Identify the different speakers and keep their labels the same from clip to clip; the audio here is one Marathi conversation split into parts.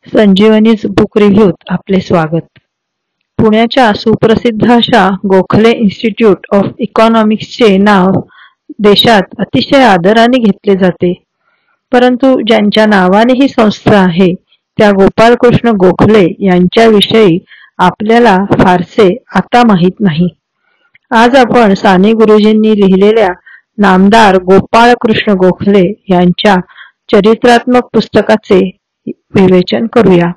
Speaker 1: संजीवनीज बुक रिव्ह्यूत आपले स्वागत. पुण्याच्या सुप्रसिद्ध अशा गोखले इन्स्टिट्यूट ऑफ इकॉनॉमिक्सचे नाव देशात अतिशय आदराने घेतले जाते. परंतु ज्यांच्या नावाने ही संस्था आहे त्या गोपाळकृष्ण गोखले यांच्याविषयी आपल्याला फारसे आता माहीत नाही. आज आपण साने गुरुजींनी लिहिलेल्या नामदार गोपाळकृष्ण गोखले यांच्या चरित्रात्मक पुस्तकाचे विवेचन करूया.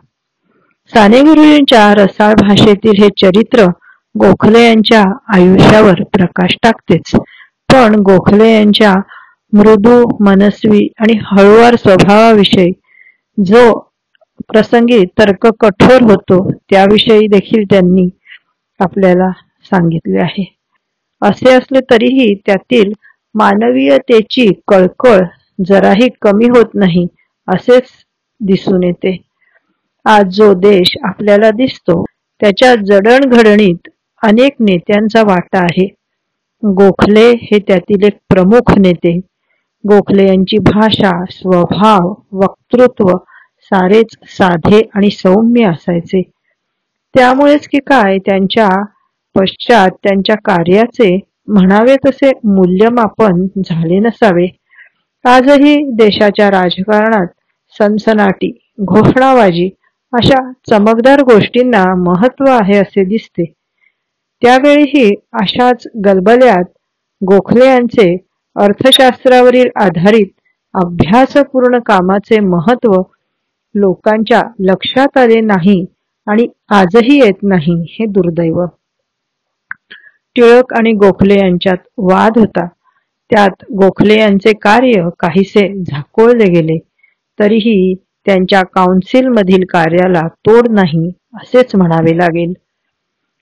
Speaker 1: साने गुरुजींच्या रसाळ भाषेतील हे चरित्र गोखले यांच्या आयुष्यावर प्रकाश टाकतेच, पण गोखले यांच्या मृदू, मनस्वी आणि हळुवार स्वभावाविषयी जो प्रसंगी तर्क कठोर होतो त्याविषयी देखील त्यांनी आपल्याला सांगितले आहे. असे असले तरीही त्यातील मानवीयतेची कळकळ जराही कमी होत नाही असेच दिसून येते. आज जो देश आपल्याला दिसतो त्याच्या जडणघडणीत अनेक नेत्यांचा वाटा आहे. गोखले हे त्यातील एक प्रमुख नेते. गोखले यांची भाषा, स्वभाव, वक्तृत्व सारेच साधे आणि सौम्य असायचे. त्यामुळेच की काय त्यांच्या पश्चात त्यांच्या कार्याचे म्हणावे तसे मूल्यमापन झाले नसावे. आजही देशाच्या राजकारणात सनसनाटी, घोषणाबाजी अशा चमकदार गोष्टींना महत्त्व आहे असे दिसते. त्यावेळीही अशाच गलबल्यात गोखले यांचे अर्थशास्त्रावरील आधारित अभ्यासपूर्ण कामाचे महत्त्व लोकांच्या लक्षात आले नाही आणि आजही येत नाही, हे दुर्दैव. टिळक आणि गोखले यांच्यात वाद होता. त्यात गोखले यांचे कार्य काहीसे झाकोळले गेले, तरीही त्यांच्या काउन्सिलमधील कार्याला तोड नाही असेच म्हणावे लागेल.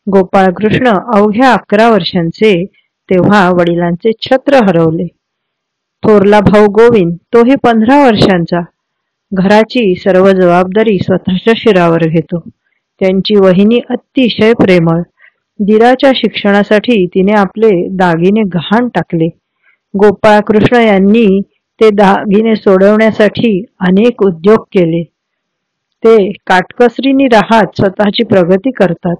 Speaker 1: गोपाळकृष्ण अवघ्या 11 वर्षांचे तेव्हा वडिलांचे छत्र हरवले. थोरला भाऊ गोविंद तोही 15 वर्षांचा. घराची सर्व जबाबदारी स्वतःच्या शिरावर घेतो. त्यांची वहिनी अतिशय प्रेमळ. दिराच्या शिक्षणासाठी तिने आपले दागिने गहाण टाकले. गोपाळकृष्ण यांनी ते दागिने सोडवण्यासाठी अनेक उद्योग केले. ते काटकसरीने राहत स्वतःची प्रगती करतात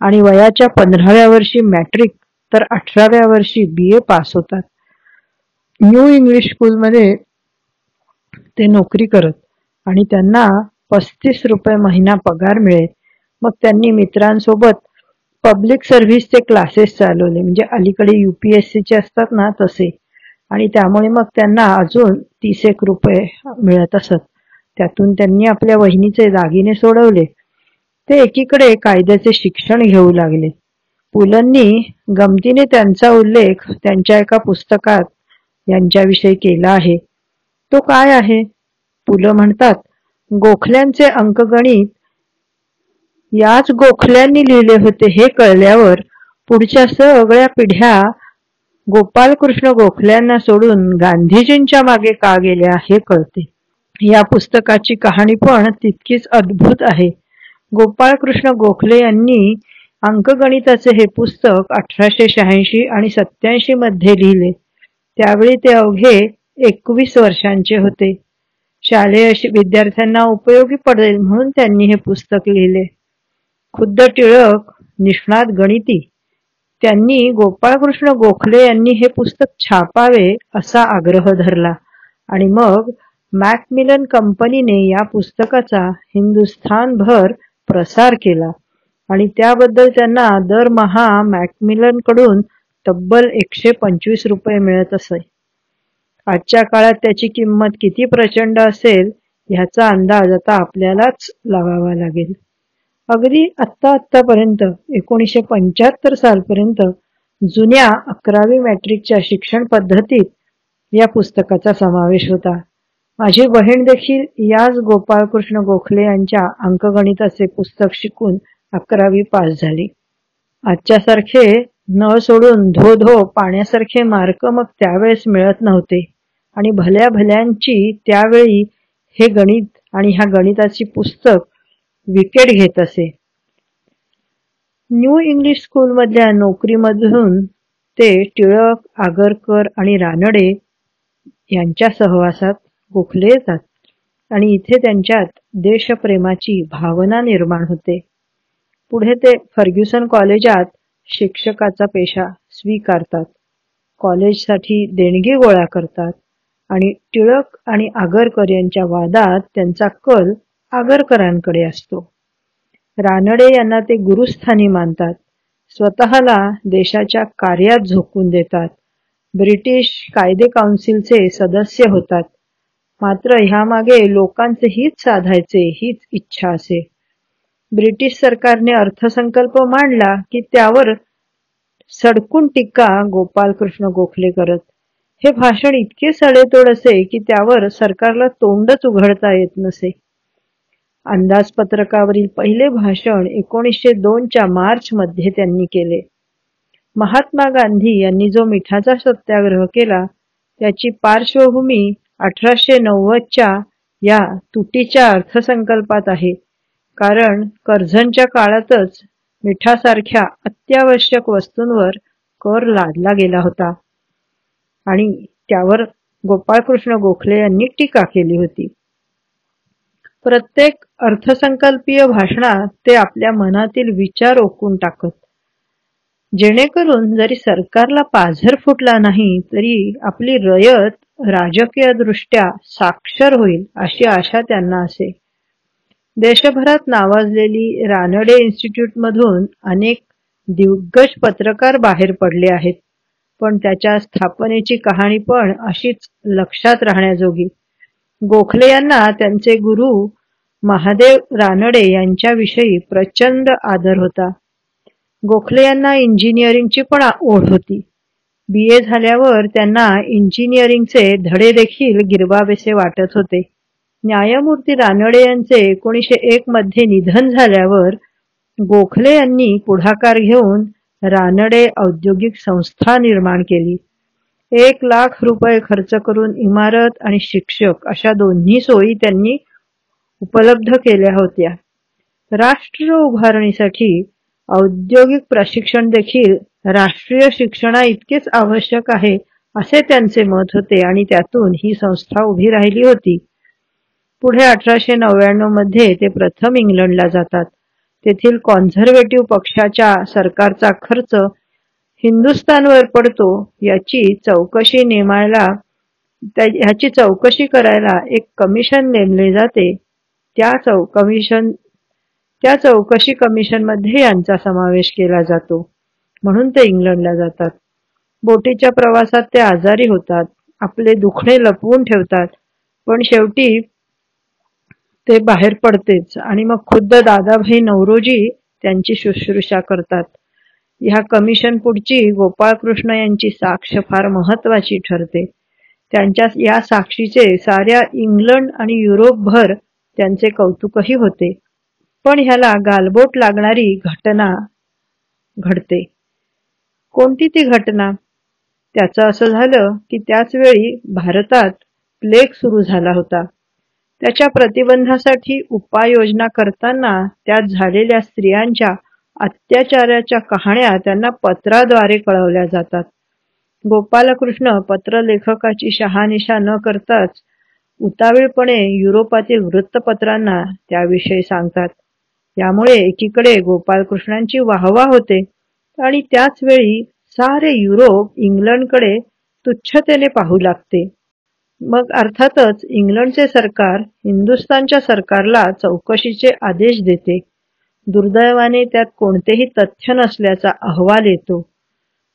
Speaker 1: आणि वयाच्या 15व्या वर्षी मॅट्रिक तर 18व्या वर्षी BA पास होतात. न्यू इंग्लिश स्कूलमध्ये ते नोकरी करत आणि त्यांना 35 रुपये महिना पगार मिळे. मग त्यांनी मित्रांसोबत पब्लिक सर्व्हिसचे क्लासेस चालवले, म्हणजे अलीकडे UPSCचे असतात ना तसे, आणि त्यामुळे मग त्यांना अजून 30 रुपये मिळत असत. त्यातून त्यांनी आपल्या वहिनीचे दागिने सोडवले. ते एकीकडे कायद्याचे शिक्षण घेऊ लागले. पुलंनी गमतीने त्यांचा उल्लेख त्यांच्या एका पुस्तकात यांच्याविषयी केला आहे. तो काय आहे? पुलं म्हणतात, गोखल्यांचे अंकगणित याच गोखल्यांनी लिहिले होते हे कळल्यावर पुढच्या सगळ्या पिढ्या गोपाळकृष्ण गोखल्यांना सोडून गांधीजींच्या मागे का गेल्या हे कळते. या पुस्तकाची कहाणी पण तितकीच अद्भुत आहे. गोपाळकृष्ण गोखले यांनी अंकगणिताचे हे पुस्तक 1886 आणि 87 मध्ये लिहिले. त्यावेळी ते अवघे 21 वर्षांचे होते. शालेय विद्यार्थ्यांना उपयोगी पडेल म्हणून त्यांनी हे पुस्तक लिहिले. खुद्द टिळक, निष्णात गणिती, त्यांनी गोपाळकृष्ण गोखले यांनी हे पुस्तक छापावे असा आग्रह धरला आणि मग मॅकमिलन कंपनीने या पुस्तकाचा हिंदुस्थानभर प्रसार केला आणि त्याबद्दल त्यांना दरमहा मॅकमिलनकडून तब्बल 125 रुपये मिळत असे. आजच्या काळात त्याची किंमत किती प्रचंड असेल ह्याचा अंदाज आता आपल्यालाच लावावा लागेल. अगदी आत्तापर्यंत 1975 सालपर्यंत जुन्या 11वी मॅट्रिकच्या शिक्षण पद्धतीत या पुस्तकाचा समावेश होता. माझी बहीण देखील याच गोपाळकृष्ण गोखले यांच्या अंकगणिताचे पुस्तक शिकून 11वी पास झाली. आजच्यासारखे नळ सोडून धो धो पाण्यासारखे मार्क मग त्यावेळेस मिळत नव्हते आणि भल्या भल्यांची त्यावेळी हे गणित आणि ह्या गणिताची पुस्तक विकेट घेत असे. न्यू इंग्लिश स्कूलमधल्या नोकरीमधून ते टिळक, आगरकर आणि रानडे यांच्या सहवासात गोखले येतात. आणि इथे त्यांच्यात देशप्रेमाची भावना निर्माण होते. पुढे ते फर्ग्युसन कॉलेजात शिक्षकाचा पेशा स्वीकारतात. कॉलेजसाठी देणगी गोळा करतात आणि टिळक आणि आगरकर यांच्या वादात त्यांचा कल आगरकरांकडे असतो. रानडे यांना ते गुरुस्थानी मानतात. स्वतःला देशाच्या कार्यात झोकून देतात. ब्रिटिश कायदे काउन्सिलचे सदस्य होतात. मात्र ह्यामागे लोकांचे हित साधायचे हीच इच्छा असे. ब्रिटिश सरकारने अर्थसंकल्प मांडला की त्यावर सडकून टीका गोपालकृष्ण गोखले करत. हे भाषण इतके सडेतोड असे की त्यावर सरकारला तोंडच उघडता येत नसे. अंदाजपत्रकावरील पहिले भाषण 1902च्या मार्चमध्ये त्यांनी केले. महात्मा गांधी यांनी जो मिठाचा सत्याग्रह केला त्याची पार्श्वभूमी 1890च्या या तुटीच्या अर्थसंकल्पात आहे. कारण कर्झनच्या काळातच मिठासारख्या अत्यावश्यक वस्तूंवर कर लादला गेला होता आणि त्यावर गोपाळकृष्ण गोखले यांनी टीका केली होती. प्रत्येक अर्थसंकल्पीय भाषणात ते आपल्या मनातील विचार ओकून टाकत, जेणेकरून जरी सरकारला पाझर फुटला नाही तरी आपली रयत राजकीयदृष्ट्या साक्षर होईल अशी आशा त्यांना असे. देशभरात नावाजलेली रानडे इन्स्टिट्यूटमधून अनेक दिग्गज पत्रकार बाहेर पडले आहेत, पण त्याच्या स्थापनेची कहाणी पण अशीच लक्षात राहण्याजोगी. गोखले यांना त्यांचे गुरु महादेव रानडे यांच्याविषयी प्रचंड आदर होता. गोखले यांना इंजिनिअरिंगची पण ओढ होती. BA झाल्यावर त्यांना इंजिनिअरिंगचे धडे देखील गिरवावेसे वाटत होते. न्यायमूर्ती रानडे यांचे 1901 मध्ये निधन झाल्यावर गोखले यांनी पुढाकार घेऊन रानडे औद्योगिक संस्था निर्माण केली. 1,00,000 रुपये खर्च करून इमारत आणि शिक्षक अशा दोन्ही सोयी त्यांनी उपलब्ध केल्या होत्या. राष्ट्र उभारणीसाठी औद्योगिक प्रशिक्षण देखील राष्ट्रीय शिक्षणा इतकेच आवश्यक आहे असे त्यांचे मत होते आणि त्यातून ही संस्था उभी राहिली होती. पुढे 1899 मध्ये ते प्रथम इंग्लंडला जातात. तेथील कॉन्झर्वेटिव्ह पक्षाच्या सरकारचा खर्च हिंदुस्थानवर पडतो याची चौकशी करायला एक कमिशन नेमले जाते. त्या चौकशी कमिशनमध्ये यांचा समावेश केला जातो. म्हणून ते इंग्लंडला जातात. बोटीच्या प्रवासात ते आजारी होतात. आपले दुखणे लपवून ठेवतात, पण शेवटी ते बाहेर पडतेच आणि मग खुद्द दादाभाई नौरोजी त्यांची शुश्रूषा करतात. ह्या कमिशन पुढची गोपाळकृष्ण यांची साक्ष फार महत्वाची ठरते. त्यांच्या या साक्षीचे साऱ्या इंग्लंड आणि युरोपभर त्यांचे कौतुकही होते. पण ह्याला गालबोट लागणारी घटना घडते. कोणती ती घटना? त्याचं असं झालं की त्याच वेळी भारतात प्लेग सुरू झाला होता. त्याच्या प्रतिबंधासाठी उपाययोजना करताना त्यात झालेल्या स्त्रियांच्या अत्याचाराच्या कहाण्या त्यांना पत्राद्वारे कळवल्या जातात. गोपालकृष्ण पत्रलेखकाची शहानिशा न करताच उतावीळपणे युरोपातील वृत्तपत्रांना त्याविषयी सांगतात. यामुळे एकीकडे गोपालकृष्णांची वाहवा होते आणि त्याच वेळी सारे युरोप इंग्लंडकडे तुच्छतेने पाहू लागते. मग अर्थातच इंग्लंडचे सरकार हिंदुस्थानच्या सरकारला चौकशीचे आदेश देते. दुर्दैवाने त्यात कोणतेही तथ्य नसल्याचा अहवाल येतो,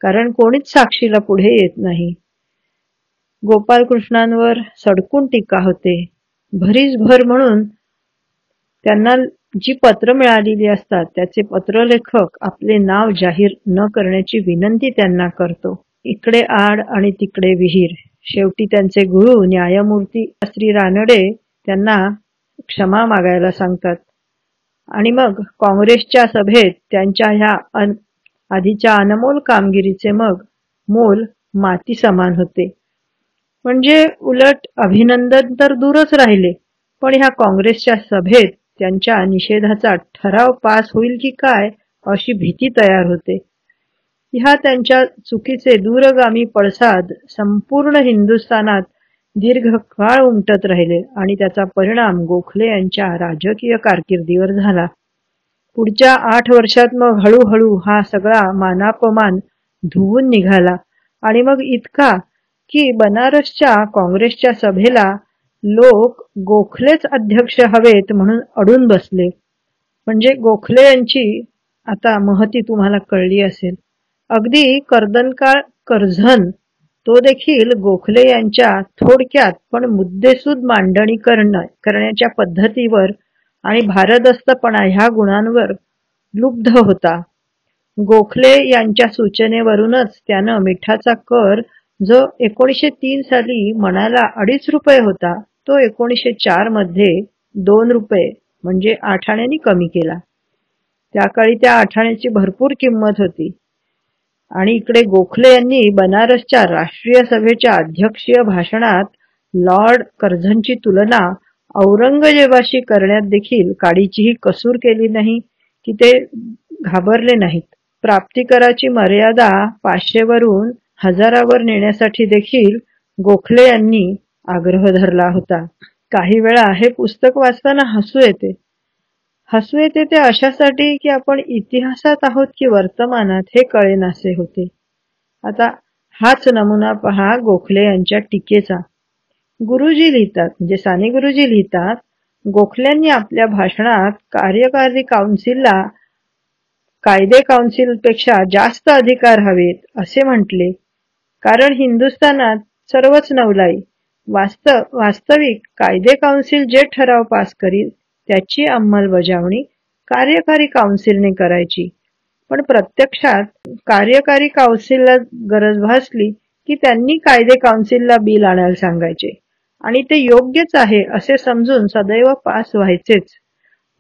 Speaker 1: कारण कोणीच साक्षीला पुढे येत नाही. गोपालकृष्णांवर सडकून टीका होते. भरीसभर म्हणून त्यांना जी पत्र मिळालेली असतात त्याचे पत्रलेखक आपले नाव जाहीर न करण्याची विनंती त्यांना करतो. इकडे आड आणि तिकडे विहीर. शेवटी त्यांचे गुरु न्यायमूर्ती श्री रानडे त्यांना क्षमा मागायला सांगतात आणि मग काँग्रेसच्या सभेत त्यांच्या ह्या आधीच्या अनमोल कामगिरीचे मग मोल माती समान होते. म्हणजे उलट अभिनंदन तर दूरच राहिले, पण ह्या काँग्रेसच्या सभेत त्यांच्या निषेधाचा ठराव पास होईल की काय अशी भीती तयार होते. ह्या त्यांच्या चुकीचे दूरगामी पडसाद संपूर्ण हिंदुस्थानात दीर्घ काळ उमटत राहिले आणि त्याचा परिणाम गोखले यांच्या राजकीय कारकिर्दीवर झाला. पुढच्या 8 वर्षात मग हळूहळू हा सगळा मानापमान धुवून निघाला आणि मग इतका की बनारसच्या काँग्रेसच्या सभेला लोक गोखलेच अध्यक्ष हवेत म्हणून अडून बसले. म्हणजे गोखले यांची आता महती तुम्हाला कळली असेल. अगदी कर्दनकाळ कर्झन तो देखील गोखले यांच्या थोडक्यात पण मुद्देसूद मांडणी करण्याच्या पद्धतीवर आणि भारदस्तपणा ह्या गुणांवर लुब्ध होता. गोखले यांच्या सूचनेवरूनच त्यानं मिठाचा कर जो 1903 साली मणाला 2.5 रुपये होता तो 1904 मध्ये 2 रुपये म्हणजे 8 आण्यांनी कमी केला. त्या काळी त्या 8 आण्याची भरपूर किंमत होती. आणि इकडे गोखले यांनी बनारसच्या राष्ट्रीय सभेच्या अध्यक्षीय भाषणात लॉर्ड कर्झनची तुलना औरंगजेबाशी करण्यात देखील काडीचीही कसूर केली नाही की ते घाबरले नाहीत. प्राप्तिकराची मर्यादा 500 वरून 1000 वर नेण्यासाठी देखील गोखले यांनी आग्रह धरला होता. काही वेळा हे पुस्तक वाचताना हसू येते. हसू येते ते अशासाठी की आपण इतिहासात आहोत की वर्तमानात हे कळेनासे होते. आता हाच नमुना पहा गोखले यांच्या टीकेचा. गुरुजी लिहितात म्हणजे साने गुरुजी लिहितात, गोखल्यांनी आपल्या भाषणात कार्यकारी काउन्सिलला कायदे काउन्सिलपेक्षा जास्त अधिकार हवेत असे म्हटले. कारण हिंदुस्थानात सर्वच नवलाई. वास्तविक कायदे काउन्सिल जे ठराव पास करील त्याची अंमलबजावणी कार्यकारी काउन्सिलने करायची. पण प्रत्यक्षात कार्यकारी काउन्सिलला गरज भासली की त्यांनी कायदे काउन्सिलला बिल आणायला सांगायचे आणि ते योग्यच आहे असे समजून सदैव पास व्हायचेच.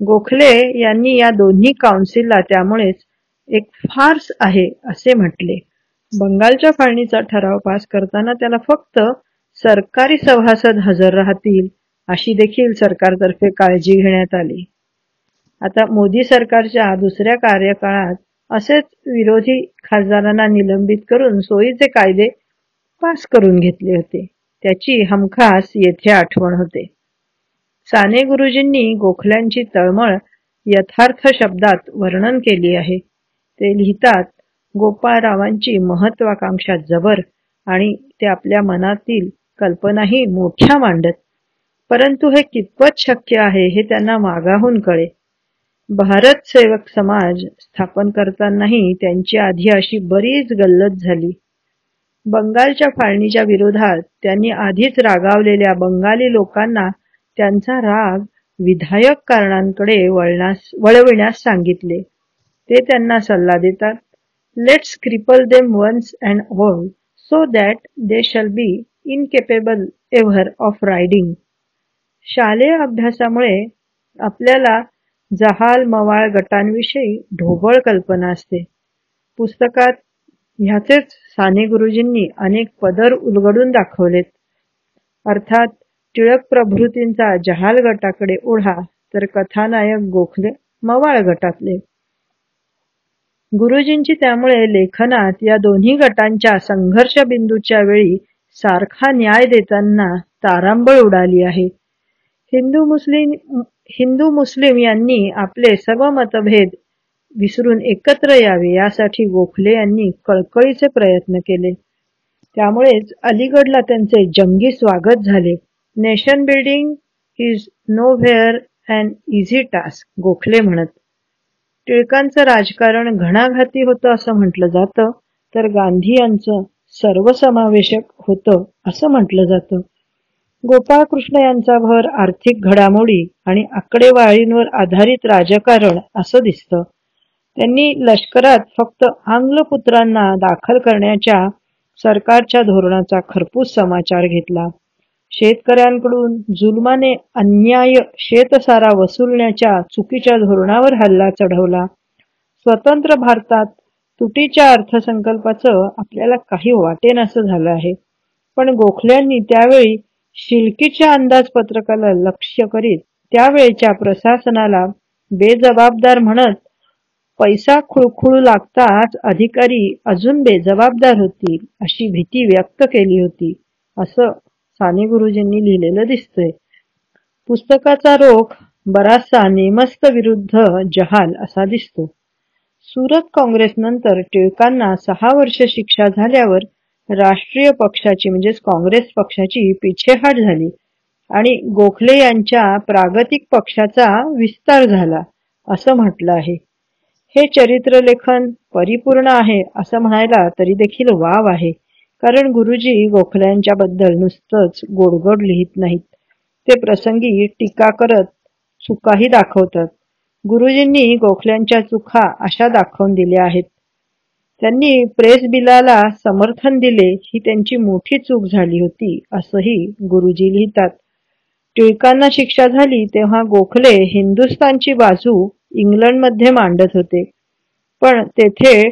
Speaker 1: गोखले यांनी या दोन्ही काउन्सिलला त्यामुळेच एक फार्स आहे असे म्हटले. बंगालच्या फाळणीचा ठराव पास करताना त्याला फक्त सरकारी सभासद हजर राहतील अशी देखील सरकारतर्फे काळजी घेण्यात आली. आता मोदी सरकारच्या दुसऱ्या कार्यकाळात असेच विरोधी खासदारांना निलंबित करून सोयीचे कायदे पास करून घेतले होते. त्याची हमखास येथे आठवण होते. साने गुरुजींनी गोखल्यांची तळमळ यथार्थ शब्दात वर्णन केली आहे. ते लिहितात, गोपाळरावांची महत्वाकांक्षा जबर आणि ते आपल्या मनातील कल्पनाही मोठ्या मांडत. परंतु हे कितपत शक्य आहे हे त्यांना मागाहून कळे. भारत सेवक समाज स्थापन करतानाही त्यांची आधी अशी बरीच गल्लत झाली. बंगालच्या फाळणीच्या विरोधात त्यांनी आधीच रागावलेल्या बंगाली लोकांना त्यांचा राग विधायक कारणांकडे वळविण्यास सांगितले. ते त्यांना सल्ला देतात, let's cripple them once and all so that they shall be incapable ever of riding. शालेय अभ्यासामुळे आपल्याला जहाल मवाळ गटांविषयी ढोबळ कल्पना असते. पुस्तकात ह्याचेच साने गुरुजींनी अनेक पदर उलगडून दाखवलेत. अर्थात टिळक प्रभृतींचा जहाल गटाकडे ओढा तर कथानायक गोखले मवाळ गटातले. गुरुजींची त्यामुळे लेखनात या दोन्ही गटांच्या संघर्ष बिंदूच्या वेळी सारखा न्याय देताना तारांबळ उडाली आहे. हिंदू मुस्लिम यांनी आपले सर्व मतभेद विसरून एकत्र यावे यासाठी गोखले यांनी कळकळीचे प्रयत्न केले. त्यामुळेच अलीगडला त्यांचे जंगी स्वागत झाले. Nation building is nowhere an easy task Gokhale म्हणत. टिळकांचं राजकारण घणाघाती होतं असं म्हटलं जातं, तर गांधी यांचं सर्वसमावेशक होतं असं म्हटलं जातं. गोपाळकृष्ण यांचा भर आर्थिक घडामोडी आणि आकडेवारींवर आधारित राजकारण असं दिसतं. त्यांनी लष्करात फक्त आंग्ल पुत्रांना दाखल करण्याच्या सरकारच्या धोरणाचा खरपूस समाचार घेतला. शेतकऱ्यांकडून जुलमाने अन्याय शेतसारा वसूलण्याच्या चुकीच्या धोरणावर हल्ला चढवला. स्वतंत्र भारतात तुटीच्या अर्थसंकल्पाचं आपल्याला काही वाटेनासं झालं आहे. पण गोखल्यांनी त्यावेळी शिलकीच्या अंदाजपत्रकाला लक्ष्य करीत त्यावेळच्या प्रशासनाला बेजबाबदार म्हणत पैसा खुळखुळू लागताच अधिकारी अजून बेजबाबदार होतील अशी भीती व्यक्त केली होती असं साने गुरुजींनी लिहिलेलं दिसतंय. पुस्तकाचा रोख बराचसा नेमस्त विरुद्ध जहाल असा दिसतो. सुरत काँग्रेसनंतर टिळकांना 6 वर्ष शिक्षा झाल्यावर राष्ट्रीय पक्षाची म्हणजेच काँग्रेस पक्षाची पिछेहाट झाली आणि गोखले यांच्या प्रागतिक पक्षाचा विस्तार झाला असं म्हटलं आहे. हे चरित्रलेखन परिपूर्ण आहे असं म्हणायला तरी देखील वाव आहे, कारण गुरुजी गोखल्यांच्याबद्दल नुसतंच गोडगोड लिहित नाहीत, ते प्रसंगी टीका करत चुकाही दाखवतात. गुरुजींनी गोखल्यांच्या चुका अशा दाखवून दिल्या आहेत. त्यांनी प्रेस बिलाला समर्थन दिले ही त्यांची मोठी चूक झाली होती असंही गुरुजी लिहितात. टिळकांना शिक्षा झाली तेव्हा गोखले हिंदुस्थानची बाजू इंग्लंडमध्ये मांडत होते, पण तेथे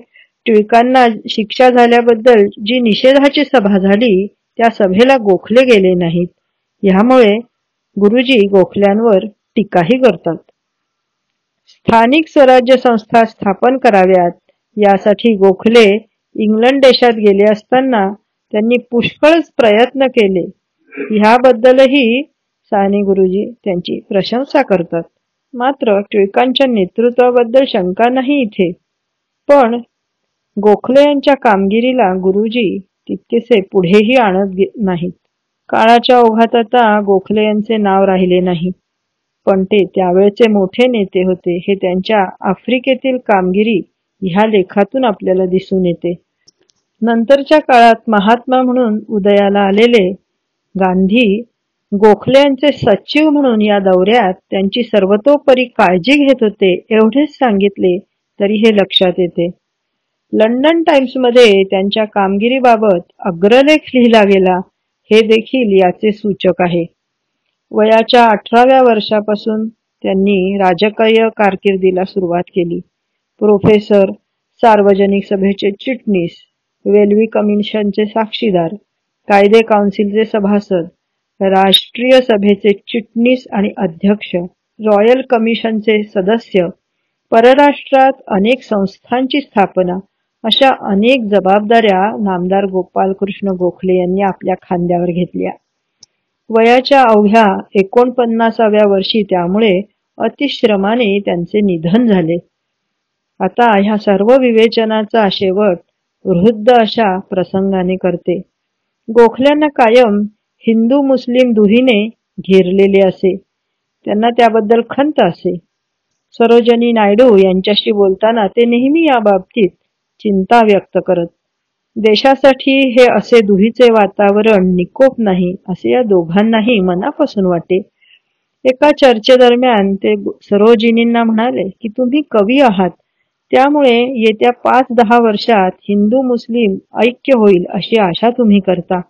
Speaker 1: टिळकांना शिक्षा झाल्याबद्दल जी निषेधाची सभा झाली त्या सभेला गोखले गेले नाहीत. ह्यामुळे गुरुजी गोखल्यांवर टीकाही करतात. स्थानिक स्वराज्य संस्था स्थापन कराव्यात यासाठी गोखले इंग्लंड देशात गेले असताना त्यांनी पुष्कळच प्रयत्न केले. ह्याबद्दलही साने गुरुजी त्यांची प्रशंसा करतात. मात्र टिळकांच्या नेतृत्वाबद्दल शंका नाही इथे, पण गोखले यांच्या कामगिरीला गुरुजी तितकेसे पुढेही आणत नाहीत. काळाच्या ओघात आता गोखले यांचे नाव राहिले नाही, पण ते त्यावेळचे मोठे नेते होते हे त्यांच्या आफ्रिकेतील कामगिरी ह्या लेखातून आपल्याला दिसून येते. नंतरच्या काळात महात्मा म्हणून उदयाला आलेले गांधी गोखले यांचे सचिव म्हणून या दौऱ्यात त्यांची सर्वतोपरी काळजी घेत होते एवढेच सांगितले तरी हे लक्षात येते. लंडन टाइम्समध्ये त्यांच्या कामगिरीबाबत अग्रलेख लिहिला गेला हे देखील याचे सूचक आहे. वयाच्या 18व्या वर्षापासून त्यांनी राजकीय कारकिर्दीला सुरुवात केली. प्रोफेसर, सार्वजनिक सभेचे चिटणीस, वेल्वी कमिशनचे साक्षीदार, कायदे काउन्सिलचे सभासद, राष्ट्रीय सभेचे चिटणीस आणि अध्यक्ष, रॉयल कमिशनचे सदस्य, परराष्ट्रात अनेक संस्थांची स्थापना अशा अनेक जबाबदाऱ्या नामदार गोपालकृष्ण गोखले यांनी आपल्या खांद्यावर घेतल्या. वयाच्या अवघ्या 49व्या वर्षी त्यामुळे अतिश्रमाने त्यांचे निधन झाले. आता ह्या सर्व विवेचनाचा शेवट वृद्ध अशा प्रसंगाने करते. गोखल्यांना कायम हिंदू मुस्लिम दुहीने घेरलेले असे. त्यांना त्याबद्दल खंत असे. सरोजिनी नायडू यांच्याशी बोलताना ते नेहमी या बाबतीत चिंता व्यक्त करत. देशासाठी हे असे दुहीचे वातावरण निकोप नाही असे या दोघांनाही मनापासून वाटे. एका चर्चेदरम्यान ते सरोजिनींना म्हणाले की तुम्ही कवी आहात, त्यामुळे येत्या 5-10 वर्षात हिंदू मुस्लिम ऐक्य होईल अशी आशा तुम्ही करता,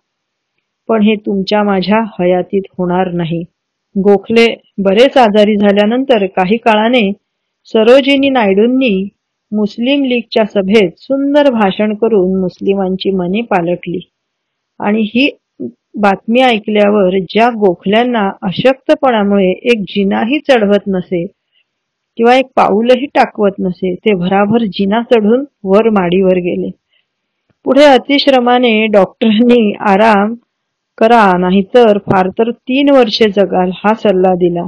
Speaker 1: पण हे तुमच्या माझ्या हयातीत होणार नाही. गोखले बरेच आजारी झाल्यानंतर काही काळाने सरोजिनी नायडूंनी मुस्लिम लीगच्या सभेत सुंदर भाषण करून मुस्लिमांची मने पालटली आणि ही बातमी ऐकल्यावर ज्या गोखल्यांना अशक्तपणामुळे एक जिनाही चढवत नसे किंवा एक पाऊलही टाकवत नसे ते भराभर जिना चढून वर माडीवर गेले. पुढे अतिश्रमाने डॉक्टरांनी आराम करा नाहीतर फार तर 3 वर्षे जगाल हा सल्ला दिला.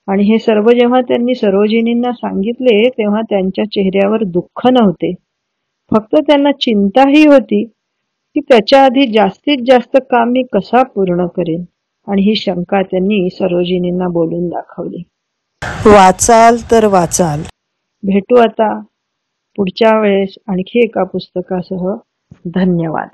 Speaker 1: आणि हे सर्व जेव्हा त्यांनी सरोजिनींना सांगितले तेव्हा त्यांच्या चेहऱ्यावर दुःख नव्हते, फक्त त्यांना चिंताही होती की त्याच्या आधी जास्तीत जास्त काम मी कसा पूर्ण करेन, आणि ही शंका त्यांनी सरोजिनींना बोलून दाखवली. वाचाल तर वाचाल. भेटू आता पुढच्या वेळेस आणखी एका पुस्तकासह. धन्यवाद.